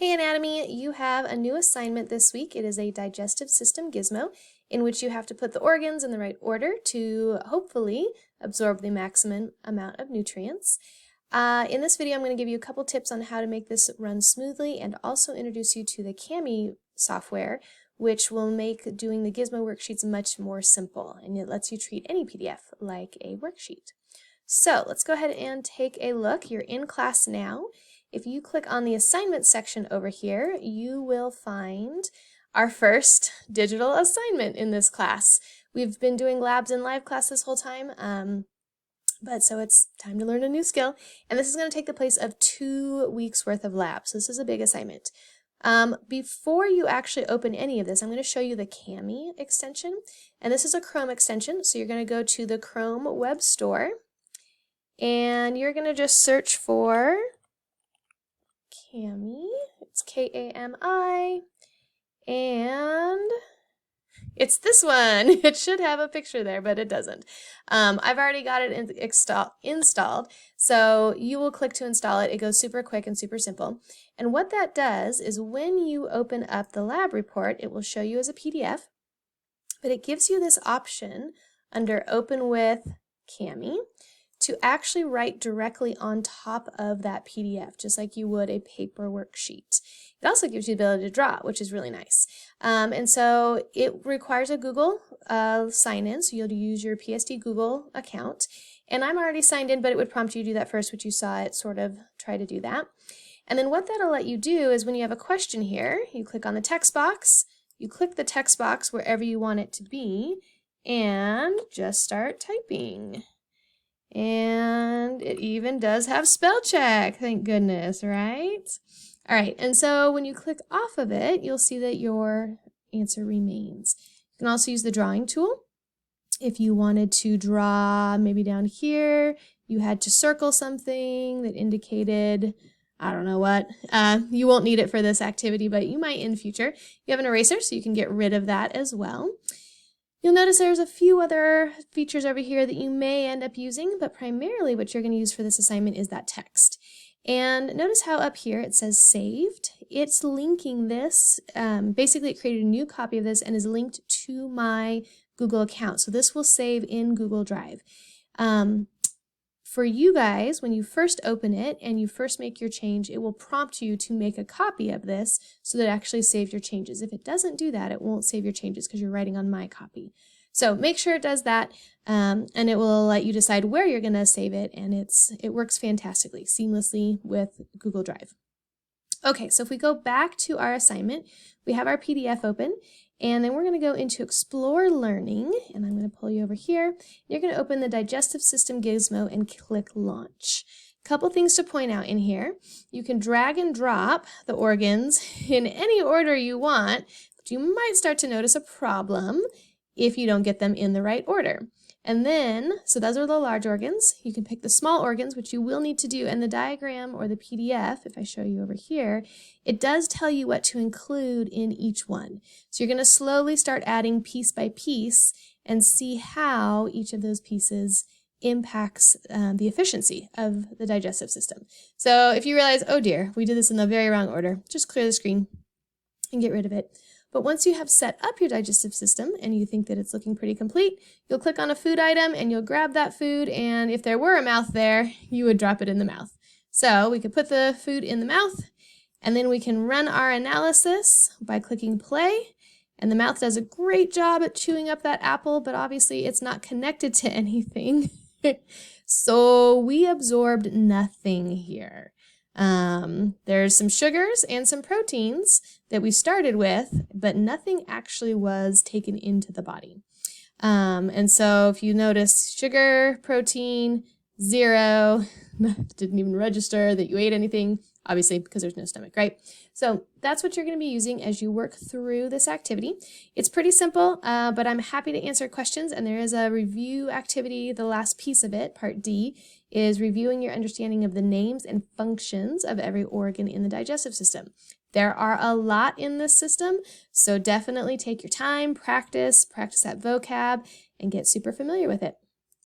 Hey Anatomy, you have a new assignment this week. It is a digestive system gizmo in which you have to put the organs in the right order to hopefully absorb the maximum amount of nutrients. In this video, I'm going to give you a couple tips on how to make this run smoothly and also introduce you to the CAMI software, which will make doing the gizmo worksheets much more simple, and it lets you treat any PDF like a worksheet. So let's go ahead and take a look. You're in class now. If you click on the assignment section over here, you will find our first digital assignment in this class. We've been doing labs in live class this whole time, so it's time to learn a new skill. And this is going to take the place of 2 weeks worth of labs. So this is a big assignment. Before you actually open any of this, I'm going to show you the CAMI extension. And this is a Chrome extension. So you're going to go to the Chrome Web Store. And you're going to just search for CAMI, it's K-A-M-I, and it's this one. It should have a picture there, but it doesn't. I've already got it installed, so you will click to install it. It goes super quick and super simple. And what that does is when you open up the lab report, it will show you as a PDF, but it gives you this option under Open with CAMI to actually write directly on top of that PDF, just like you would a paper worksheet. It also gives you the ability to draw, which is really nice. And so it requires a Google sign-in, so you'll use your PSD Google account. And I'm already signed in, but it would prompt you to do that first, which you saw it sort of try to do that. And then what that'll let you do is when you have a question here, you click on the text box, you click the text box wherever you want it to be, and just start typing. And it even does have spell check, thank goodness, right? All right, and so when you click off of it, you'll see that your answer remains. You can also use the drawing tool. If you wanted to draw maybe down here, you had to circle something that indicated, I don't know what. You won't need it for this activity, but you might in the future. You have an eraser, so you can get rid of that as well. You'll notice there's a few other features over here that you may end up using, but primarily what you're going to use for this assignment is that text. And notice how up here it says saved. It's linking this. Basically, it created a new copy of this and is linked to my Google account. So this will save in Google Drive. For you guys, when you first open it and you first make your change, it will prompt you to make a copy of this so that it actually saves your changes. If it doesn't do that, it won't save your changes because you're writing on my copy. So make sure it does that, and it will let you decide where you're going to save it, and it works fantastically, seamlessly with Google Drive. Okay, so if we go back to our assignment, we have our PDF open, and then we're going to go into Explore Learning, and I'm going to pull you over here. You're going to open the Digestive System Gizmo and click Launch. Couple things to point out in here. You can drag and drop the organs in any order you want, but you might start to notice a problem if you don't get them in the right order. And then, so those are the large organs. You can pick the small organs, which you will need to do, and the diagram or the PDF, if I show you over here, it does tell you what to include in each one. So you're going to slowly start adding piece by piece and see how each of those pieces impacts the efficiency of the digestive system. So if you realize, oh dear, we did this in the very wrong order, just clear the screen and get rid of it. But once you have set up your digestive system and you think that it's looking pretty complete, you'll click on a food item and you'll grab that food, and if there were a mouth there, you would drop it in the mouth. So we could put the food in the mouth, and then we can run our analysis by clicking play, and the mouth does a great job at chewing up that apple, but obviously it's not connected to anything. So we absorbed nothing here. There's some sugars and some proteins that we started with, but nothing actually was taken into the body. And so if you notice sugar, protein, 0, didn't even register that you ate anything, obviously because there's no stomach, right? So that's what you're going to be using as you work through this activity. It's pretty simple, but I'm happy to answer questions, and there is a review activity. The last piece of it, part D, is reviewing your understanding of the names and functions of every organ in the digestive system. There are a lot in this system, so definitely take your time, practice that vocab, and get super familiar with it.